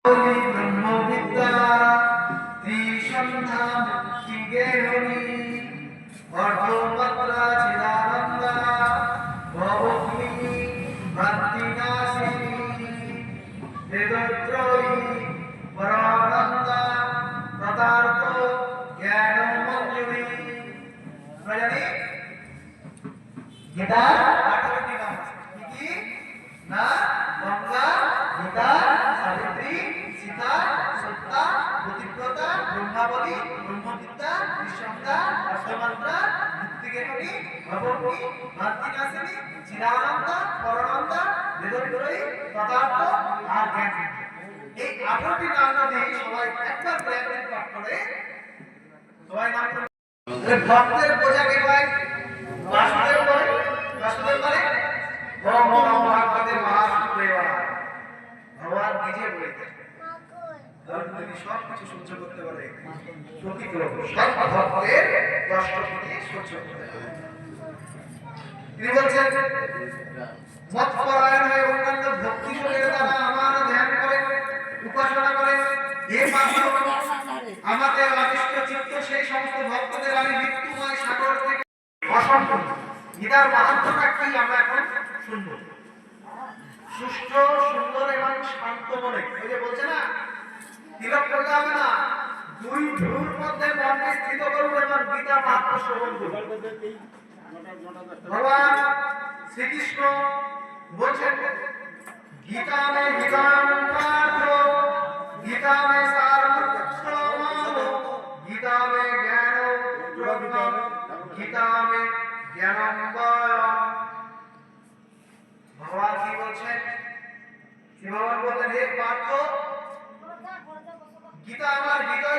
ব্রহ্মবিদ্যা ত্রিসন্ধ্যা মুক্তিগেহনী অর্ধপত্রা চিদানন্দা ভবগ্নি ভক্তিনাশিনী বেদত্রয়ী পরানন্দা তথার্থ জ্ঞানমঞ্জুরি। আমরা জানি গীতার 18টি নাম আছে। কি না? গঙ্গা, গীতা, সাবিত্রী, সীতা, সত্তা, প্রতিব্রতা, ব্রহ্মাবলী, ব্রহ্মবিদ্যা, ত্রিসন্ধ্যা, অর্ধমাত্রা, মুক্তিগেহনী, ভবগ্নি, ভক্তিনাশিনী, চিদানন্দা, পরানন্দা, বেদত্রয়ী, তথার্থ আর জ্ঞান। এই 18টি নাম যদি সবাই একবার ব্যায়াম পাঠ করে, সবাই নাম করে ভক্তের বোঝা কে হয়? বাসুদেব বলে। বাসুদেব বলে ওম নমো ভগবতে বাসুদেবায়। ভগবান নিজে বলেছেন কারণ তিনি সব কিছু সহ্য করতে পারে, প্রকৃত সব ভক্তের কষ্ট তিনি সহ্য করতে পারে। তিনি বলছেন মৎপরায়ণ হয়ে অন্যান্য ভক্তি যোগের দ্বারা আমার ধ্যান করে উপাসনা করে হে পাপি আমাদের অনিষ্ট চিত্ত সেই সমস্ত ভক্তদের আমি মৃত্যুময় সাগর থেকে অসম্পূর্ণ। গীতার মাহাত্ম্যটা কি আমরা এখন শুনব। সুষ্ঠ, সুন্দর এবং শান্ত মনে। ওই যে বলছে না তিলক করতে হবে না, দুই ভ্রুর মধ্যে মনকে স্থিত করুন এবং গীতা মাহাত্ম্য শ্রবণ করুন। ভগবান শ্রীকৃষ্ণ বলছেন গীতা মে গীতাং পাঠ, গীতা মে সারমর্থ, গীতা মে জ্ঞান রত্নম, গীতা মে জ্ঞানময়। ভগবান কি বলছেন? ভগবান বলছেন হে পার্থ, গীতা আমার হৃদয়